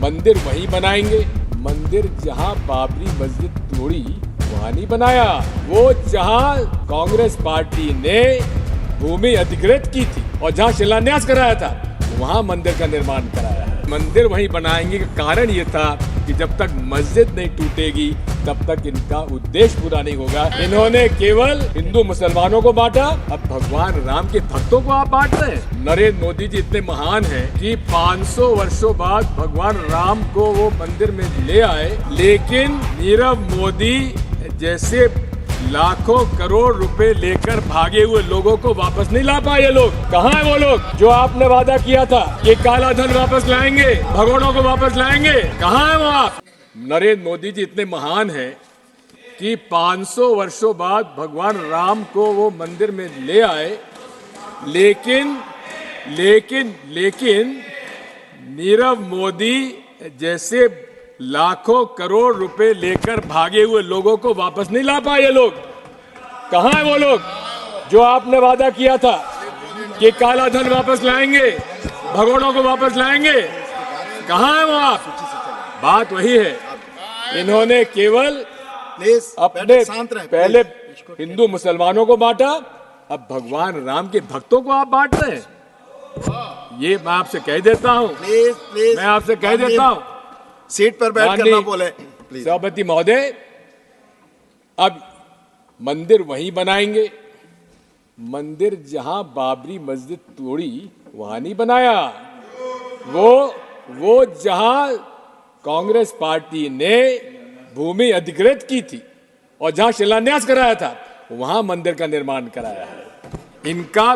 मंदिर वहीं बनाएंगे। मंदिर जहां बाबरी मस्जिद तोड़ी वहां नहीं बनाया, वो जहां कांग्रेस पार्टी ने भूमि अधिकृत की थी और जहां शिलान्यास कराया था वहां मंदिर का निर्माण कराया है। मंदिर वहीं बनाएंगे का कारण ये था कि जब तक मस्जिद नहीं टूटेगी तब तक इनका उद्देश्य पूरा नहीं होगा। इन्होंने केवल हिंदू मुसलमानों को बांटा, अब भगवान राम के भक्तों को आप बांट रहे हैं। नरेंद्र मोदी जी इतने महान हैं कि 500 वर्षों बाद भगवान राम को वो मंदिर में ले आए, लेकिन नीरव मोदी जैसे लाखों करोड़ रुपए लेकर भागे हुए लोगों को वापस नहीं ला पाए। ये लोग कहाँ हैं? वो लोग जो आपने वादा किया था कि काला धन वापस लाएंगे, भगोड़ों को वापस लाएंगे, कहाँ हैं वो आप? नरेंद्र मोदी जी इतने महान हैं कि 500 वर्षों बाद भगवान राम को वो मंदिर में ले आए, लेकिन नीरव मोदी जैसे लाखों करोड़ रुपए लेकर भागे हुए लोगों को वापस नहीं ला पाए। ये लोग कहाँ हैं? वो लोग जो आपने वादा किया था कि काला धन वापस लाएंगे, भगोड़ों को वापस लाएंगे, कहाँ हैं वो आप? बात वही है, इन्होंने केवल अपने पहले हिंदू मुसलमानों को बांटा, अब भगवान राम के भक्तों को आप बांट रहे हैं। ये मैं आपसे कह देता हूँ, मैं आपसे कह देता हूँ, सीट पर बैठ कर ना बोले। सभापति महोदय, अब मंदिर वहीं बनाएंगे। मंदिर जहां बाबरी मस्जिद तोड़ी वहां नहीं बनाया, वो जहां कांग्रेस पार्टी ने भूमि अधिकृत की थी और जहां शिलान्यास कराया था वहां मंदिर का निर्माण कराया है। इनका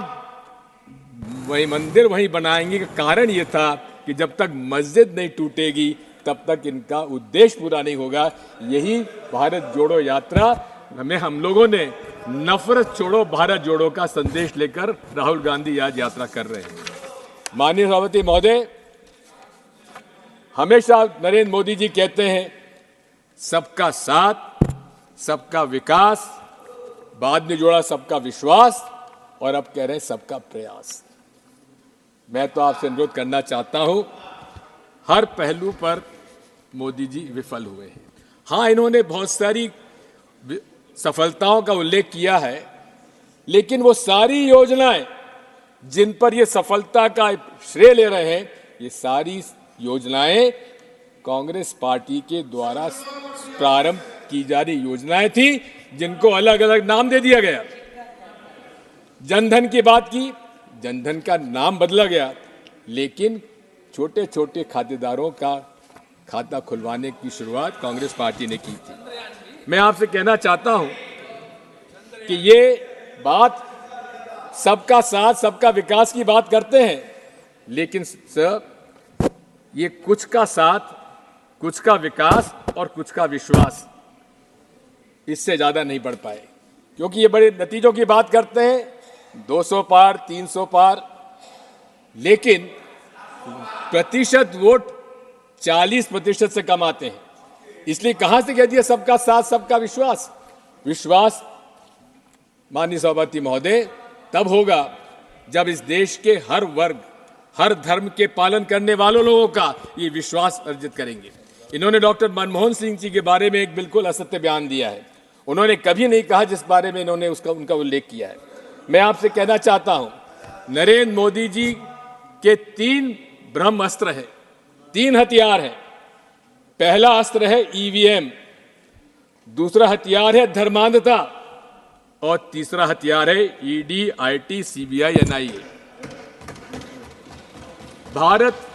वही मंदिर वहीं बनाएंगे का कारण ये था कि जब तक मस्जिद नहीं टूटेगी तब तक इनका उद्देश्य पूरा नहीं होगा। यही भारत जोड़ो यात्रा हमें, हम लोगों ने नफरत छोड़ो भारत जोड़ो का संदेश लेकर राहुल गांधी आज यात्रा कर रहे हैं। माननीय सभापति महोदय, हमेशा नरेंद्र मोदी जी कहते हैं सबका साथ, सबका विकास, बाद में जोड़ा सबका विश्वास, और अब कह रहे हैं सबका प्रयास। मैं तो आपसे अनुरोध करना चाहता हूं, हर पहलू पर मोदी जी विफल हुए हैं। हाँ, इन्होंने बहुत सारी सफलताओं का उल्लेख किया है, लेकिन वो सारी योजनाएं जिन पर ये सफलता का श्रेय ले रहे हैं, ये सारी योजनाएं कांग्रेस पार्टी के द्वारा प्रारंभ की जा रही योजनाएं थी, जिनको अलग अलग नाम दे दिया गया। जनधन की बात की, जनधन का नाम बदला गया, लेकिन छोटे छोटे खातेदारों का खाता खुलवाने की शुरुआत कांग्रेस पार्टी ने की थी। मैं आपसे कहना चाहता हूं कि ये बात सबका साथ, सबका विकास की बात करते हैं, लेकिन सर ये कुछ का साथ, कुछ का विकास और कुछ का विश्वास, इससे ज्यादा नहीं बढ़ पाए, क्योंकि ये बड़े नतीजों की बात करते हैं, 200 पार, 300 पार, लेकिन प्रतिशत वोट 40% से कम आते हैं। इसलिए कहां से कह दिया सबका साथ, सबका विश्वास? विश्वास माननीय सभापति महोदय तब होगा जब इस देश के हर वर्ग, हर धर्म के पालन करने वालों लोगों का ये विश्वास अर्जित करेंगे। इन्होंने डॉक्टर मनमोहन सिंह जी के बारे में एक बिल्कुल असत्य बयान दिया है। उन्होंने कभी नहीं कहा जिस बारे में इन्होंने उनका उल्लेख किया है। मैं आपसे कहना चाहता हूं, नरेंद्र मोदी जी के 3 ब्रह्म अस्त्र हैं, 3 हथियार हैं। पहला अस्त्र है ईवीएम, दूसरा हथियार है धर्मांधता, और तीसरा हथियार है ED, IT, CBI, NIA. Bharat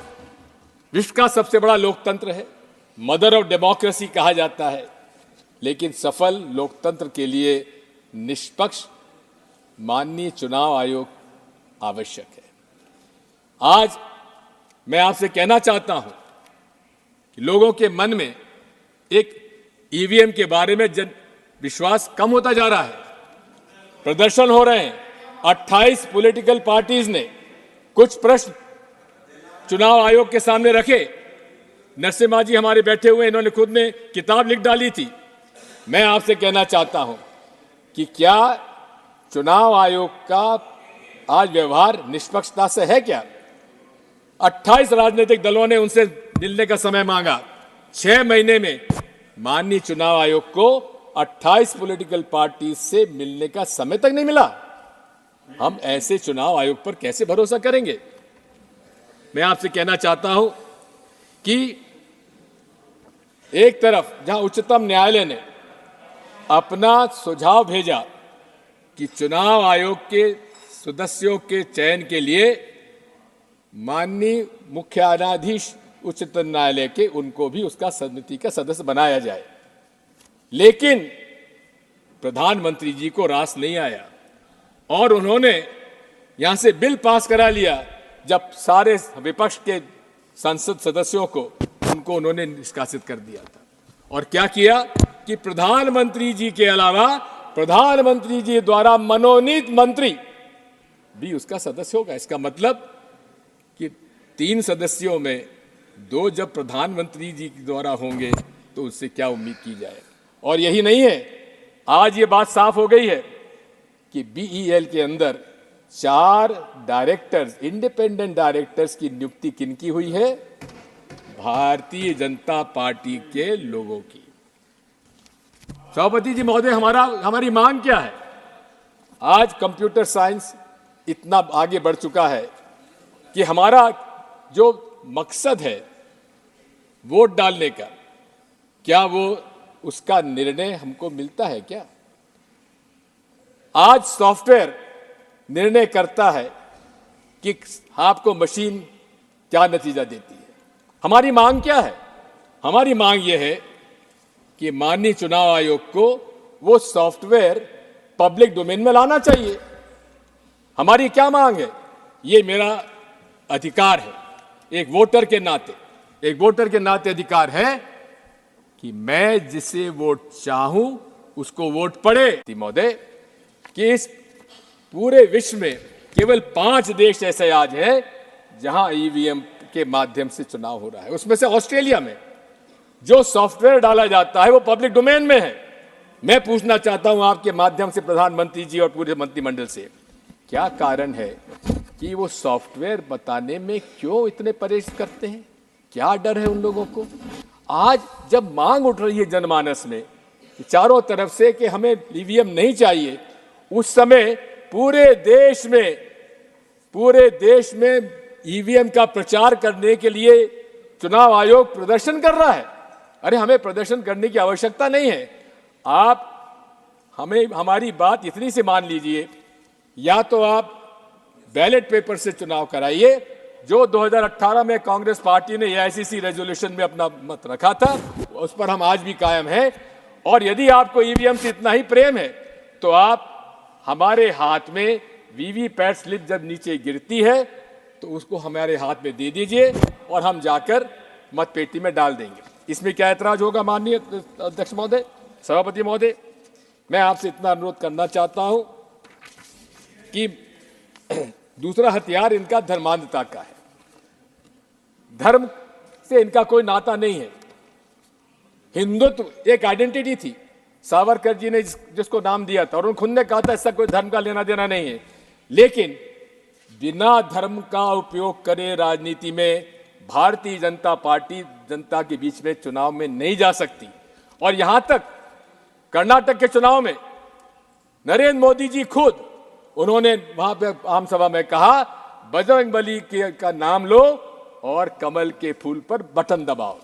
विश्व का सबसे बड़ा लोकतंत्र है, मदर ऑफ डेमोक्रेसी कहा जाता है, लेकिन सफल लोकतंत्र के लिए निष्पक्ष माननीय चुनाव आयोग आवश्यक है। आज मैं आपसे कहना चाहता हूं कि लोगों के मन में एक ईवीएम के बारे में विश्वास कम होता जा रहा है। प्रदर्शन हो रहे हैं, 28 पॉलिटिकल पार्टीज ने कुछ प्रश्न चुनाव आयोग के सामने रखे। नरसिम्हा जी हमारे बैठे हुए, इन्होंने खुद ने किताब लिख डाली थी। मैं आपसे कहना चाहता हूं कि क्या चुनाव आयोग का आज व्यवहार निष्पक्षता से है क्या? 28 राजनीतिक दलों ने उनसे मिलने का समय मांगा। 6 महीने में माननीय चुनाव आयोग को 28 पॉलिटिकल पार्टी से मिलने का समय तक नहीं मिला। हम ऐसे चुनाव आयोग पर कैसे भरोसा करेंगे? मैं आपसे कहना चाहता हूं कि एक तरफ जहां उच्चतम न्यायालय ने अपना सुझाव भेजा कि चुनाव आयोग के सदस्यों के चयन के लिए माननीय मुख्य न्यायाधीश उच्चतम न्यायालय के उनको भी उसका समिति का सदस्य बनाया जाए, लेकिन प्रधानमंत्री जी को रास नहीं आया और उन्होंने यहां से बिल पास करा लिया जब सारे विपक्ष के संसद सदस्यों को उनको उन्होंने निष्कासित कर दिया था। और क्या किया कि प्रधानमंत्री जी के अलावा प्रधानमंत्री जी द्वारा मनोनीत मंत्री भी उसका सदस्य होगा। इसका मतलब कि 3 सदस्यों में 2 जब प्रधानमंत्री जी द्वारा होंगे तो उससे क्या उम्मीद की जाए। और यही नहीं है, आज ये बात साफ हो गई है कि बीईएल के अंदर 4 डायरेक्टर्स, इंडिपेंडेंट डायरेक्टर्स की नियुक्ति किनकी हुई है? भारतीय जनता पार्टी के लोगों की। सभापति जी महोदय, हमारी मांग क्या है? आज कंप्यूटर साइंस इतना आगे बढ़ चुका है कि हमारा जो मकसद है वोट डालने का, क्या वो उसका निर्णय हमको मिलता है क्या? आज सॉफ्टवेयर निर्णय करता है कि आपको मशीन क्या नतीजा देती है। हमारी मांग क्या है? हमारी मांग यह है कि माननीय चुनाव आयोग को वो सॉफ्टवेयर पब्लिक डोमेन में लाना चाहिए। हमारी क्या मांग है? ये मेरा अधिकार है, एक वोटर के नाते अधिकार है कि मैं जिसे वोट चाहूं उसको वोट पड़े। महोदय, कि इस पूरे विश्व में केवल 5 देश ऐसे आज हैं जहां ईवीएम के माध्यम से चुनाव हो रहा है। उसमें से ऑस्ट्रेलिया में जो सॉफ्टवेयर डाला जाता है वो पब्लिक डोमेन में है। मैं पूछना चाहता हूं आपके माध्यम से प्रधानमंत्री जी और पूरे मंत्रिमंडल से, क्या कारण है कि वो सॉफ्टवेयर बताने में क्यों इतने परहेज करते हैं? क्या डर है उन लोगों को? आज जब मांग उठ रही है जनमानस में कि चारों तरफ से कि हमें ईवीएम नहीं चाहिए, उस समय पूरे देश में ईवीएम का प्रचार करने के लिए चुनाव आयोग प्रदर्शन कर रहा है। अरे, हमें प्रदर्शन करने की आवश्यकता नहीं है। आप हमारी बात इतनी सी मान लीजिए, या तो आप बैलेट पेपर से चुनाव कराइए, जो 2018 में कांग्रेस पार्टी ने एआईसीसी रेजोल्यूशन में अपना मत रखा था, उस पर हम आज भी कायम हैं। और यदि आपको ईवीएम से इतना ही प्रेम है तो आप हमारे हाथ में वीवीपैट स्लिप जब नीचे गिरती है तो उसको हमारे हाथ में दे दीजिए और हम जाकर मतपेटी में डाल देंगे। इसमें क्या ऐतराज होगा? माननीय अध्यक्ष महोदय, सभापति महोदय, मैं आपसे इतना अनुरोध करना चाहता हूं कि दूसरा हथियार इनका धर्मांधता का है। धर्म से इनका कोई नाता नहीं है। हिंदुत्व एक आइडेंटिटी थी, सावरकर जी ने जिसको नाम दिया था, और उन्होंने खुद ने कहा था इसका कोई धर्म का लेना देना नहीं है। लेकिन बिना धर्म का उपयोग करे राजनीति में भारतीय जनता पार्टी जनता के बीच में चुनाव में नहीं जा सकती। और यहां तक कर्नाटक के चुनाव में नरेंद्र मोदी जी खुद उन्होंने वहां पे आम सभा में कहा, बजरंगबली का नाम लो और कमल के फूल पर बटन दबाओ।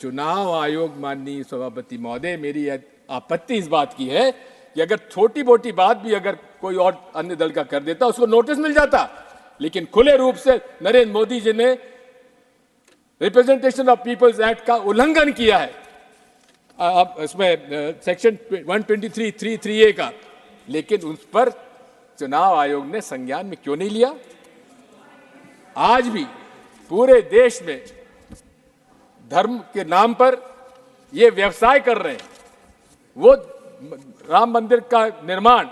चुनाव आयोग, माननीय सभापति महोदय, मेरी आपत्ति इस बात की है कि अगर छोटी मोटी बात भी अगर कोई और अन्य दल का कर देता उसको नोटिस मिल जाता, लेकिन खुले रूप से नरेंद्र मोदी जी ने रिप्रेजेंटेशन ऑफ पीपल्स एक्ट का उल्लंघन किया है, अब इसमें सेक्शन 123(3)(a) का, लेकिन उस पर चुनाव आयोग ने संज्ञान में क्यों नहीं लिया? आज भी पूरे देश में धर्म के नाम पर ये व्यवसाय कर रहे हैं। वो राम मंदिर का निर्माण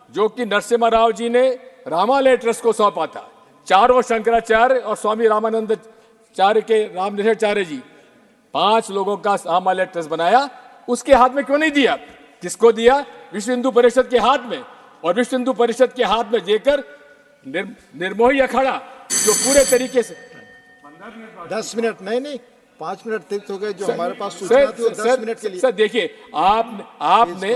जो कि नरसिम्हा राव जी ने रामालय ट्रस्ट को सौंपा था, चारों शंकराचार्य और स्वामी रामानंदाचार्य के रामनिषाचार्य जी 5 लोगों का रामालय ट्रस्ट बनाया, उसके हाथ में क्यों नहीं दिया? किसको दिया? विश्व हिंदू परिषद के हाथ में। और विश्व हिंदू परिषद के हाथ में देकर निर्मोही अखाड़ा जो पूरे तरीके से 10 मिनट नहीं 5 मिनट अतिरिक्त हो गए जो हमारे पास सूचना थी वो 10 मिनट के लिए। सर देखिए आपने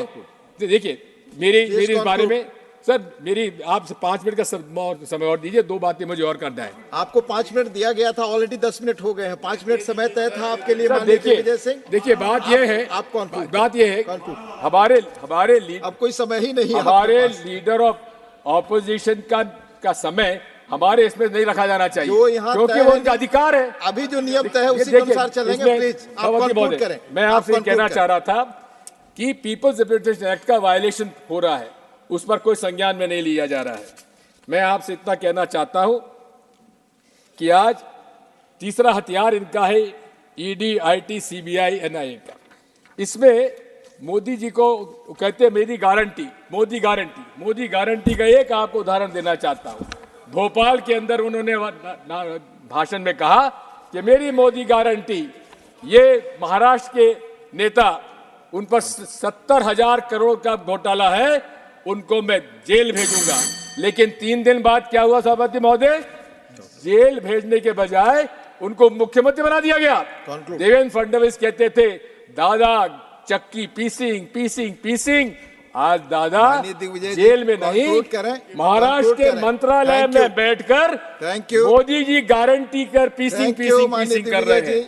देखिए मेरी इस बारे में सर मेरी आपसे 5 मिनट का समय और दीजिए, 2 बातें मुझे और करना है। आपको 5 मिनट दिया गया था, ऑलरेडी 10 मिनट हो गए हैं। 5 मिनट समय तय था आपके लिए। सर देखिए बात यह है, बात यह है हमारे अब कोई समय ही नहीं है। हमारे लीडर ऑफ ऑपोजिशन का समय हमारे इसमें नहीं रखा जाना चाहिए, क्योंकि वो उनका अधिकार है। अभी जो नियम तय है उसी के अनुसार चलेंगे। प्लीज आप कंक्लूड करें। मैं आपसे कहना चाह रहा था कि पीपल्स रिप्रेजेंटेशन एक्ट का वायलेशन हो रहा है, उस पर कोई संज्ञान में नहीं लिया जा रहा है। मैं आपसे इतना कहना चाहता हूं कि आज तीसरा हथियार इनका है ईडी, आईटी, सीबीआई, एनआईए का। इसमें मोदी जी को कहते हैं मेरी गारंटी, मोदी गारंटी का एक आपको उदाहरण देना चाहता हूं। भोपाल के अंदर उन्होंने भाषण में कहा कि मेरी मोदी गारंटी, ये महाराष्ट्र के नेता, उन पर 70,000 करोड़ का घोटाला है, उनको मैं जेल भेजूंगा। लेकिन 3 दिन बाद क्या हुआ सभापति महोदय? जेल भेजने के बजाय उनको मुख्यमंत्री बना दिया गया। देवेंद्र फडणवीस कहते थे दादा चक्की पीसिंग, आज दादा जेल में नहीं, महाराष्ट्र के मंत्रालय में बैठकर मोदी जी गारंटी कर पीसिंग कर रहे हैं।